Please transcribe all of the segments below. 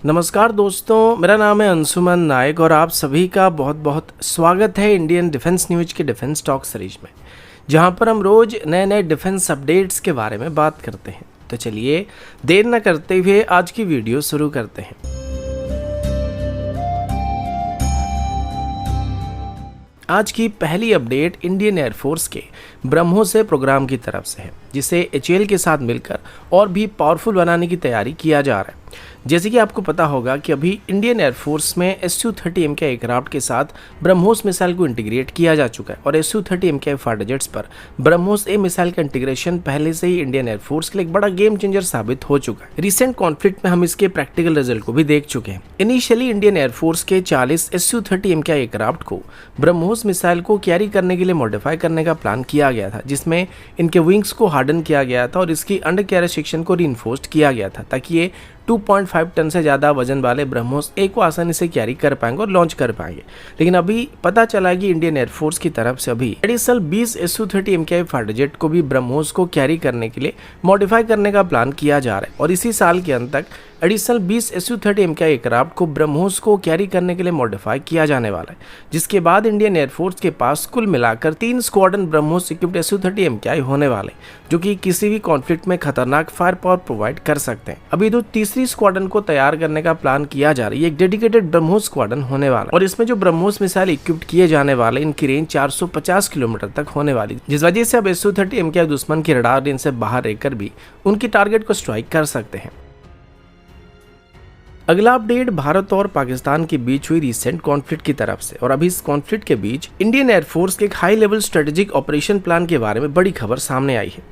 नमस्कार दोस्तों, मेरा नाम है अंशुमन नायक और आप सभी का बहुत बहुत स्वागत है इंडियन डिफेंस न्यूज के डिफेंस टॉक सीरीज में, जहां पर हम रोज नए नए डिफेंस अपडेट्स के बारे में बात करते हैं। तो चलिए देर न करते हुए आज की वीडियो शुरू करते हैं। आज की पहली अपडेट इंडियन एयरफोर्स के ब्रह्मोस प्रोग्राम की तरफ से है, जिसे HAL के साथ मिलकर और भी पावरफुल बनाने की तैयारी किया जा रहा है। जैसे कि आपको पता होगा कि अभी इंडियन एयरफोर्स में Su-30 MKI एयरक्राफ्ट के साथ ब्रह्मोस मिसाइल को इंटीग्रेट किया जा चुका है और Su-30 MKI फाइटर जेट्स पर ब्रह्मोस मिसाइल का इंटीग्रेशन पहले से ही इंडियन एयरफोर्स के लिए एक बड़ा गेम चेंजर साबित हो चुका है। रिसेंट कॉन्फ्लिक्ट में हम इसके प्रैक्टिकल रिजल्ट को भी देख चुके हैं। इनिशियली इंडियन एयरफोर्स के 40 Su-30 MKI एयरक्राफ्ट को ब्रह्मोस मिसाइल को कैरी करने के लिए मॉडिफाई करने का प्लान किया गया था, जिसमें इनके विंग्स को हार्डन किया गया था और इसकी अंडर कैरियर सेक्शन को रीइंफोर्स्ड किया गया था, ताकि ये 2.5 टन से ज़्यादा वजन वाले ब्रह्मोस को आसानी से कैरी कर पाएंगे और लॉन्च कर पाएंगे। लेकिन अभी पता चला है कि इंडियन एयरफोर्स की तरफ से अभी additional 20 Su-30 MKI fighter jet को भी ब्रह्मोस को कैरी करने के लिए मॉडिफाई करने का प्लान किया जा रहा है और इसी साल के अंत तक एडिशनल 20 Su-30 MKI एयरक्राफ्ट को ब्रह्मोस को कैरी करने के लिए मॉडिफाई किया जाने वाला है, जिसके बाद इंडियन एयरफोर्स के पास कुल मिलाकर 3 squadron BrahMos equipped Su-30 MKI होने वाले, जो कि किसी भी कॉन्फ्लिक्ट में खतरनाक फायर पावर प्रोवाइड कर सकते हैं। अभी तो तीसरी स्क्वाड्रन को तैयार करने का प्लान किया जा रहा है। एक डेडिकेटेड ब्रह्मोस स्क्वाड्रन होने वाला और इसमें जो ब्रह्मोस मिसाइल इक्विप्ड किए जाने वाले, इनकी रेंज 450 किलोमीटर तक होने वाली, जिस वजह से अब Su-30 MKI दुश्मन की रडार रेंज से बाहर रहकर भी उनकी टारगेट को स्ट्राइक कर सकते हैं। अगला अपडेट भारत और पाकिस्तान के बीच हुई रिसेंट कॉन्फ्लिक्ट की तरफ से, और अभी इस कॉन्फ्लिक्ट के बीच इंडियन एयरफोर्स के एक high level strategic operation plan के बारे में बड़ी खबर सामने आई है।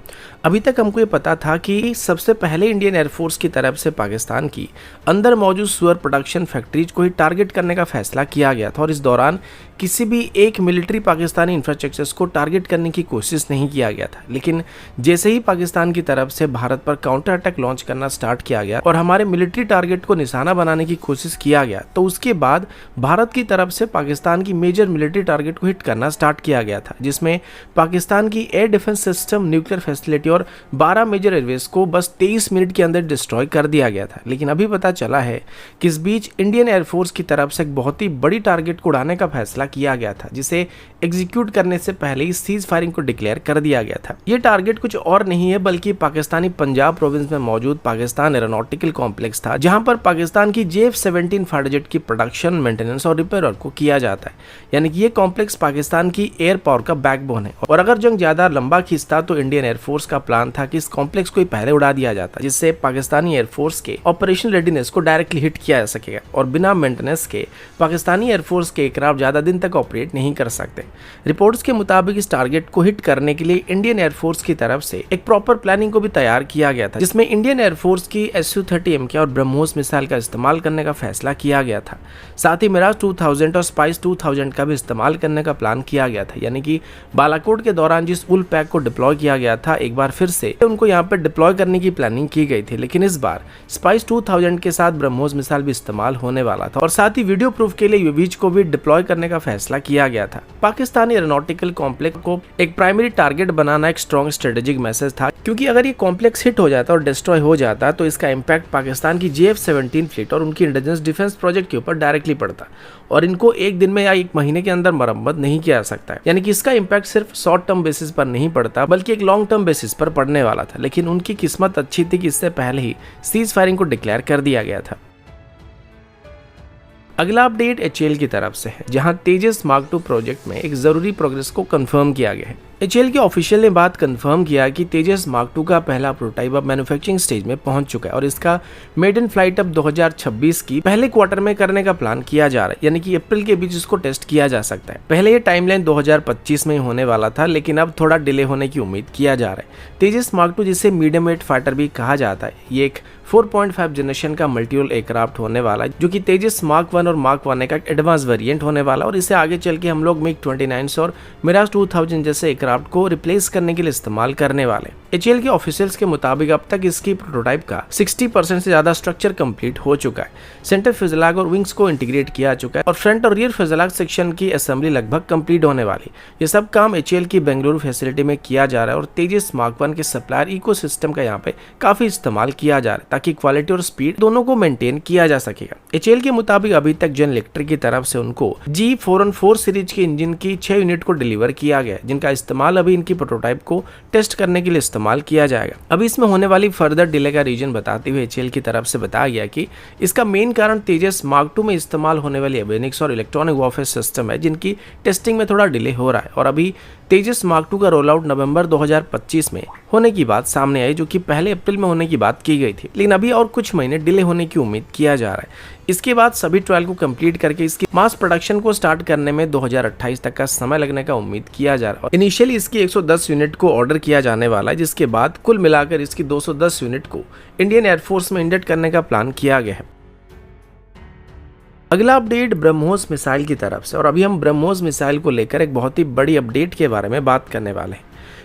अभी तक हमको ये पता था कि सबसे पहले इंडियन एयरफोर्स की तरफ से पाकिस्तान की अंदर मौजूद सुअर प्रोडक्शन फैक्ट्रीज को ही टारगेट करने का फैसला किया गया था और इस दौरान किसी भी एक मिलिट्री पाकिस्तानी इंफ्रास्ट्रक्चर्स को टारगेट करने की कोशिश नहीं किया गया था। लेकिन जैसे ही पाकिस्तान की तरफ से भारत पर काउंटर अटैक लॉन्च करना स्टार्ट किया गया और हमारे मिलिट्री टारगेट को निशाना बनाने की कोशिश किया गया, तो उसके बाद भारत की तरफ से पाकिस्तान की मेजर मिलिट्री टारगेट को हिट करना स्टार्ट किया गया था, जिसमें पाकिस्तान की air defence system, nuclear facility और 12 मेजर एयरवेज को बस 23 मिनट के अंदर डिस्ट्रॉय कर दिया गया था। लेकिन अभी पता चला है कि इस बीच इंडियन एयरफोर्स की तरफ से एक बहुत ही बड़ी टारगेट को उड़ाने का फैसला किया गया था, जिसे एग्जीक्यूट करने से पहले ही सीज फायरिंग को डिक्लेयर कर दिया गया था। यह टारगेट कुछ और नहीं है बल्कि पाकिस्तानी पंजाब प्रोविंस में मौजूद पाकिस्तान एरोनॉटिकल कॉम्प्लेक्स था, जहां पर पाकिस्तान की JF-17 फाइटर जेट की प्रोडक्शन, मेंटेनेंस और रिपेयर वर्क को किया जाता है। यानी कि ये कॉम्प्लेक्स पाकिस्तान की एयर पावर का बैकबोन है और अगर जंग ज्यादा लंबा खींचता तो इंडियन एयरफोर्स का प्लान था कि इस कॉम्प्लेक्स को पहले उड़ा दिया जाता, जिससे पाकिस्तानी एयरफोर्स के ऑपरेशन रेडीनेस को डायरेक्टली हिट किया जा सकेगा और बिना मेंटेनेंस के पाकिस्तानी एयरफोर्स के एयरक्राफ्ट ज्यादा दिन तक ऑपरेट नहीं कर सकते। रिपोर्ट्स के मुताबिक इस टारगेट को हिट करने के लिए इंडियन एयरफोर्स की तरफ से एक प्रॉपर प्लानिंग को भी तैयार किया गया था, जिसमें इंडियन एयरफोर्स की Su-30 MKI और ब्रह्मोस मिसाइल का इस्तेमाल करने का फैसला किया गया था। साथ ही मिराज 2000 और स्पाइस 2000 का भी इस्तेमाल करने का प्लान किया गया था। यानी कि बालाकोट के दौरान जिस वुल पैक को डिप्लॉय किया गया था, एक बार फिर से उनको यहाँ पर डिप्लॉय करने की प्लानिंग की गई थी, लेकिन इस बार स्पाइस 2000 के साथ ब्रह्मोस मिसाइल भी इस्तेमाल होने वाला था और साथ ही वीडियो प्रूफ के लिए यूवीज को भी डिप्लॉय करने का फैसला किया गया था। पाकिस्तानी एरोनॉटिकल कॉम्प्लेक्स को एक प्राइमरी टारगेट बनाना एक स्ट्रॉन्ग स्ट्रेटेजिक मैसेज था, क्योंकि अगर ये कॉम्प्लेक्स हिट हो जाता और डिस्ट्रॉय हो जाता तो इसका इम्पैक्ट पाकिस्तान की JF-17 फ्लीट और उनकी इंटेलिजेंस डिफेंस प्रोजेक्ट के ऊपर डायरेक्टली पड़ता और इनको एक दिन में या एक महीने के अंदर मरम्मत नहीं किया जा सकता है। यानी कि इसका इम्पैक्ट सिर्फ शॉर्ट टर्म बेसिस पर नहीं पड़ता बल्कि एक लॉन्ग टर्म बेसिस पर पड़ने वाला था। लेकिन उनकी किस्मत अच्छी थी कि इससे पहले ही सीज फायरिंग को डिक्लेयर कर दिया गया था। अगला अपडेट HAL की तरफ से है, जहां तेजस मार्क 2 प्रोजेक्ट में एक जरूरी प्रोग्रेस को कंफर्म किया गया है। HAL के ऑफिशियल ने बात कंफर्म किया कि तेजस मार्क 2 का पहला प्रोटोटाइप अब मैन्युफैक्चरिंग स्टेज में पहुंच चुका है और इसका मेडन फ्लाइट अब 2026 की पहले क्वार्टर में करने का प्लान किया जा रहा है। यानी कि अप्रैल के बीच इसको टेस्ट किया जा सकता है। पहले ये टाइमलाइन 2025 में होने वाला था, लेकिन अब थोड़ा डिले होने की उम्मीद किया जा रहा है। तेजस मार्क 2, जिसे मीडियम वेट फाइटर भी कहा जाता है, ये एक 4.5 जनरेशन का मल्टीरोल एयरक्राफ्ट होने वाला है, जो कि तेजस मार्क 1 और मार्क 1 का एक एडवांस वेरिएंट होने वाला और इसे आगे चल के हम लोग MiG-29 और मिराज 2000 जैसे एयरक्राफ्ट को रिप्लेस करने के लिए इस्तेमाल करने वाले। एचएएल के ऑफिशियल्स के मुताबिक अब तक इसकी प्रोटोटाइप का 60% से ज्यादा स्ट्रक्चर कंप्लीट हो चुका है। सेंटर फ्यूजलाज और विंग्स को इंटीग्रेट किया चुका है और फ्रंट और रियर फ्यूजलाज सेक्शन की असेंबली लगभग कंप्लीट होने वाली। ये सब काम एचएएल की बेंगलुरु फैसिलिटी में किया जा रहा है और तेजस मार्क 1 के सप्लायर इकोसिस्टम का यहाँ पे काफी इस्तेमाल किया जा रहा है ताकि क्वालिटी और स्पीड दोनों को मेंटेन किया जा सकेगा। एचएएल के मुताबिक अभी तक जनरल इलेक्ट्रिक की तरफ से उनको G414 सीरीज के इंजन की 6 यूनिट को डिलीवर किया गया, जिनका इस्तेमाल अभी इनकी प्रोटोटाइप को टेस्ट करने के लिए इस्तेमाल किया जाएगा। अभी इसमें होने वाली फर्दर डिले का रीजन बताते हुए एचएएल की तरफ से बताया गया कि इसका मेन कारण तेजस मार्क 2 में इस्तेमाल होने वाली एवियोनिक्स और इलेक्ट्रॉनिक वॉरफेयर सिस्टम है, जिनकी टेस्टिंग में थोड़ा डिले हो रहा है और अभी तेजस मार्क 2 का रोल आउट नवंबर 2025 में होने की बात सामने आई, जो कि पहले अप्रैल में होने की बात की गई थी, लेकिन अभी और कुछ महीने डिले होने की उम्मीद किया जा रहा है। इसके बाद सभी ट्रायल को कंप्लीट करके इसकी मास प्रोडक्शन को स्टार्ट करने में 2028 तक का समय लगने का उम्मीद किया जा रहा है। इनिशियली इसकी 110 यूनिट को ऑर्डर किया जाने वाला है, जिसके बाद कुल मिलाकर इसकी 210 यूनिट को इंडियन एयरफोर्स में इंजेक्ट करने का प्लान किया गया है। अगला अपडेट ब्रह्मोस मिसाइल की तरफ से, और अभी हम ब्रह्मोस मिसाइल को लेकर एक बहुत ही बड़ी अपडेट के बारे में बात करने वाले हैं,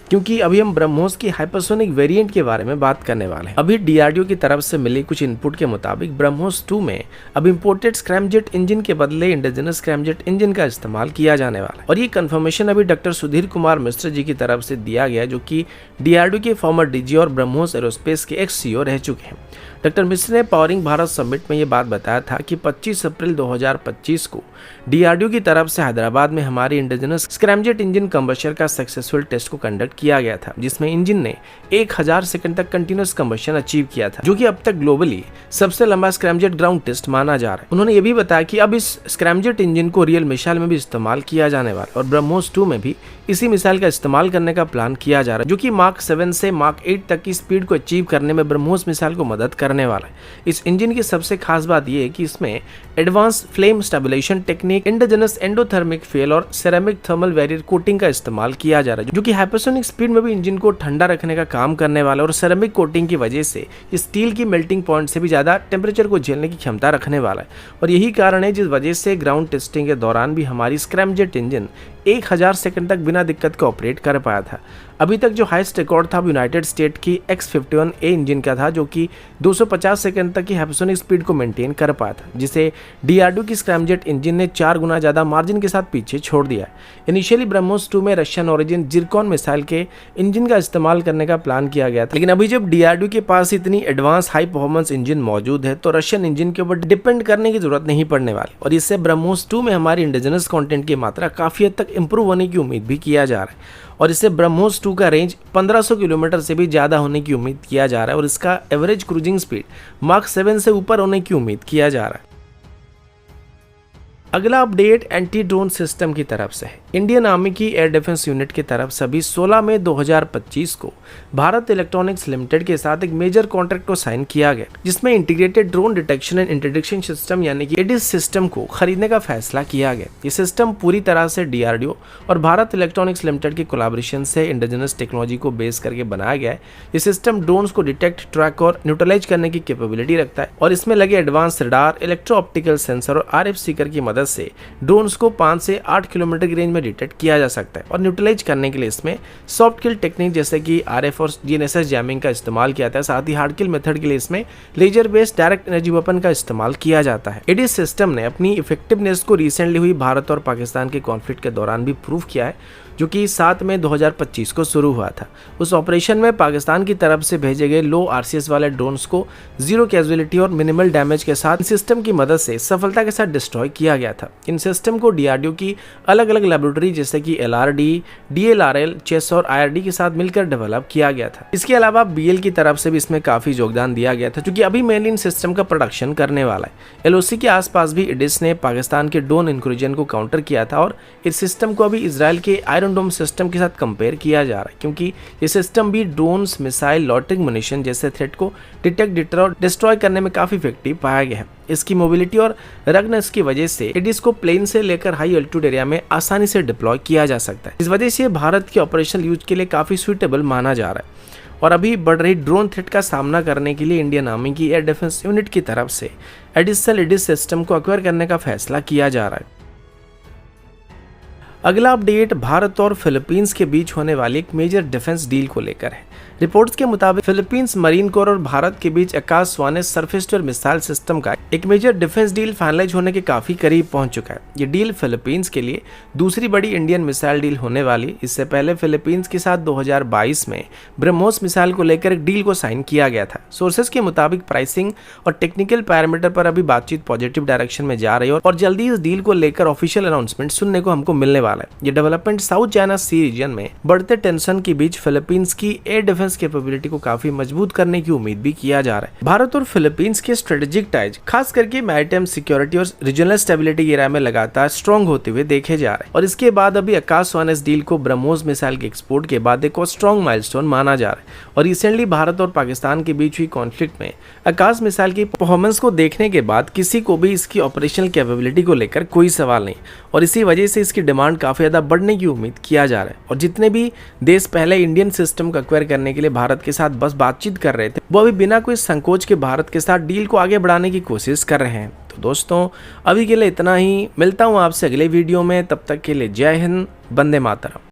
क्योंकि अभी हम ब्रह्मोस की हाइपरसोनिक वेरिएंट के बारे में बात करने वाले हैं। अभी डीआरडीओ की तरफ से मिली कुछ इनपुट के मुताबिक ब्रह्मोस 2 में अब इंपोर्टेड स्क्रैमजेट इंजन के बदले इंडिजिनस स्क्रैमजेट इंजन का इस्तेमाल किया जाने वाला है और ये कंफर्मेशन अभी डॉक्टर सुधीर कुमार मिश्र जी की तरफ से दिया गया, जो कि डीआरडीओ के फॉर्मर डीजी और ब्रह्मोस एरोस्पेस के एक्स सीईओ रह चुके हैं। डॉक्टर मिश्र ने पावरिंग भारत समिट में ये बात बताया था कि 25 अप्रैल 2025 को डीआरडीओ की तरफ से हैदराबाद में हमारी इंडिजिनस स्क्रैमजेट इंजन कंबशन का सक्सेसफुल टेस्ट को कंडक्ट किया गया था, जिसमें इंजन ने 1000 सेकंड तक कंटिन्यूअस कंबशन अचीव किया था, जो कि अब तक ग्लोबली सबसे लंबा स्क्रैमजेट ग्राउंड टेस्ट माना जा रहा है। उन्होंने ये भी बताया कि अब इस स्क्रैमजेट इंजन को रियल मिसाइल में भी इस्तेमाल किया जाने वाला है और ब्रह्मोस 2 में भी इसी मिसाइल का इस्तेमाल करने का प्लान किया जा रहा है, जो कि मार्क 7 से मार्क 8 तक की स्पीड को अचीव करने में ब्रह्मोस मिसाइल को मदद करने वाला है। इस इंजन की सबसे खास बात यह है कि इसमें advance flame stabilization technique, indigenous endothermic fuel और सेरेमिक थर्मल बैरियर कोटिंग का इस्तेमाल किया जा रहा है, जो कि हाइपरसोनिक स्पीड में भी इंजन को ठंडा रखने का काम करने वाला है और सेरेमिक कोटिंग की वजह से स्टील की मेल्टिंग पॉइंट से भी ज्यादा टेम्परेचर को झेलने की क्षमता रखने वाला है। और यही कारण है जिस वजह से ग्राउंड टेस्टिंग के दौरान भी हमारी स्क्रैमजेट इंजन 1000 सेकंड तक बिना दिक्कत के ऑपरेट कर पाया था। अभी तक जो हाईएस्ट रिकॉर्ड था यूनाइटेड स्टेट की X-51A इंजन का था, जो कि 250 सेकंड तक की हाइपरसोनिक स्पीड को मेंटेन कर पाया था, जिसे डीआरडीओ की स्क्रैमजेट इंजन ने 4 गुना ज्यादा मार्जिन के साथ पीछे छोड़ दिया है। इनिशियली ब्रह्मोस 2 में रशियन ओरिजिन जिरकॉन मिसाइल के इंजन का इस्तेमाल करने का प्लान किया गया था, लेकिन अभी जब डीआरडीओ के पास इतनी एडवांस हाई परफॉर्मेंस इंजन मौजूद है तो रशियन इंजन के ऊपर डिपेंड करने की जरूरत नहीं पड़ने वाली और इससे ब्रह्मोस 2 में हमारी इंडिजिनस कंटेंट की मात्रा काफी हद तक इंप्रूव होने की उम्मीद भी किया जा रहा है और इससे ब्रह्मोस 2 का रेंज 1500 किलोमीटर से भी ज्यादा होने की उम्मीद किया जा रहा है और इसका एवरेज क्रूजिंग स्पीड मार्क 7 से ऊपर होने की उम्मीद किया जा रहा है। अगला अपडेट एंटी ड्रोन सिस्टम की तरफ से है। इंडियन आर्मी की एयर डिफेंस यूनिट की तरफ से अभी 16 मई 2025 को भारत इलेक्ट्रॉनिक्स लिमिटेड के साथ एक मेजर कॉन्ट्रैक्ट को साइन किया गया, जिसमें integrated drone detection and interdiction system यानी कि एडिस सिस्टम को खरीदने का फैसला किया गया। ये सिस्टम पूरी तरह से डीआरडीओ और भारत इलेक्ट्रॉनिक्स लिमिटेड की कोलैबोरेशन से इंडिजिनस टेक्नोलॉजी को बेस करके बनाया गया है। ये सिस्टम ड्रोन्स को डिटेक्ट, ट्रैक और न्यूट्रलाइज करने की कैपेबिलिटी रखता है और इसमें लगे advance radar, electro optical sensor और आरएफ सीकर की मदद से ड्रोन्स को 5 से 8 किलोमीटर की रेंज में डिटेक्ट किया जा सकता है और न्यूट्रलाइज करने के लिए इसमें सॉफ्ट किल टेक्निक जैसे कि आरएफ और जीएनएसएस जैमिंग का इस्तेमाल किया जाता है। साथ ही हार्ड किल मेथड के लिए इसमें laser based direct energy weapon का इस्तेमाल किया जाता है। एडिस सिस्टम ने अपनी इफेक्टिवनेस को रिसेंटली हुई भारत और पाकिस्तान के कॉन्फ्लिक्ट के दौरान भी प्रूव किया है, जो कि 7 मई 2025 को शुरू हुआ था। उस ऑपरेशन में पाकिस्तान की तरफ से भेजे गए लो आरसीएस वाले ड्रोन्स को जीरो कैजुअलिटी और मिनिमल डैमेज के साथ सिस्टम की मदद से सफलता के साथ डिस्ट्रॉय किया गया था। इन सिस्टम को डीआरडीओ की अलग अलग लेबोरेटरी जैसे कि एलआरडी, डीएलआरएल, चेस और आईआरडी के साथ मिलकर डेवलप किया गया था। इसके अलावा बीएल की तरफ से भी इसमें काफी योगदान दिया गया था, क्योंकि अभी मेनली इन सिस्टम का प्रोडक्शन करने वाला है। एलओसी के आसपास भी एडिस ने पाकिस्तान के ड्रोन इंक्लूजन को काउंटर किया था और इस सिस्टम को अभी इजराइल के आयरन डोम सिस्टम के साथ कंपेयर किया जा रहा है, क्योंकि ये सिस्टम भी ड्रोन्स, मिसाइल, लॉटरिंग मुनिशन जैसे थ्रेट को डिटेक्ट, डिटर और डिस्ट्रॉय करने में काफी इफेक्टिव पाया गया है। इसकी मोबिलिटी और रगनेस की वजह से एडिस को प्लेन से लेकर हाई अल्टीट्यूड एरिया में आसानी से डिप्लॉय किया जा सकता है। इस वजह से भारत के ऑपरेशनल यूज के लिए काफी सुइटेबल माना जा रहा है और अभी बढ़ रही ड्रोन थ्रेट का सामना करने के लिए इंडियन आर्मी की एयर डिफेंस यूनिट की तरफ से एडिशनल एडिस सिस्टम को एक्वायर करने का फैसला किया जा रहा है। अगला अपडेट भारत और फिलीपींस के बीच होने वाली एक मेजर डिफेंस डील को लेकर है। रिपोर्ट्स के मुताबिक फिलीपींस मरीन कोर और भारत के बीच आकाश स्वाने surface to air missile system का एक मेजर डिफेंस डील फाइनलाइज होने के काफी करीब पहुंच चुका है। ये डील फिलीपींस के लिए दूसरी बड़ी इंडियन मिसाइल डील होने वाली। इससे पहले फिलीपींस के साथ 2022 में ब्रह्मोस मिसाइल को लेकर एक डील को साइन किया गया था। सोर्सेज के मुताबिक प्राइसिंग और टेक्निकल पैरामीटर पर अभी बातचीत पॉजिटिव डायरेक्शन में जा रही है और जल्दी इस डील को लेकर ऑफिशियल अनाउंसमेंट सुनने को हमको मिलने वाला है। ये डेवलपमेंट साउथ चाइना सी रीजन में बढ़ते टेंशन के बीच फिलीपींस की एयर डिफेंस कैपेबिलिटी को काफी मजबूत करने की उम्मीद भी किया जा रहा है। भारत और फिलीपींस के स्ट्रेटेजिक टाइज खास करके मैरीटाइम सिक्योरिटी और रीजनल स्टेबिलिटी की एरिया में लगातार स्ट्रॉन्ग होते हुए देखे जा रहे हैं और इसके बाद अभी आकाश स्वान इस डील को ब्रह्मोस मिसाइल के एक्सपोर्ट के बाद एक और स्ट्रॉन्ग माइलस्टोन माना जा रहा है। और रिसेंटली भारत और पाकिस्तान के बीच हुई कॉन्फ्लिक्ट में आकाश मिसाइल की परफॉर्मेंस को देखने के बाद किसी को भी इसकी ऑपरेशनल कैपेबिलिटी को लेकर कोई सवाल नहीं और इसी वजह से इसकी डिमांड काफी ज्यादा बढ़ने की उम्मीद किया जा रहा है। और जितने भी देश पहले इंडियन सिस्टम को एक्वायर करने के लिए भारत के साथ बस बातचीत कर रहे थे, वो अभी बिना कोई संकोच के भारत के साथ डील को आगे बढ़ाने की कोशिश कर रहे हैं। तो दोस्तों अभी के लिए इतना ही, मिलता हूँ आपसे अगले वीडियो में, तब तक के लिए जय हिंद, वंदे मातरम।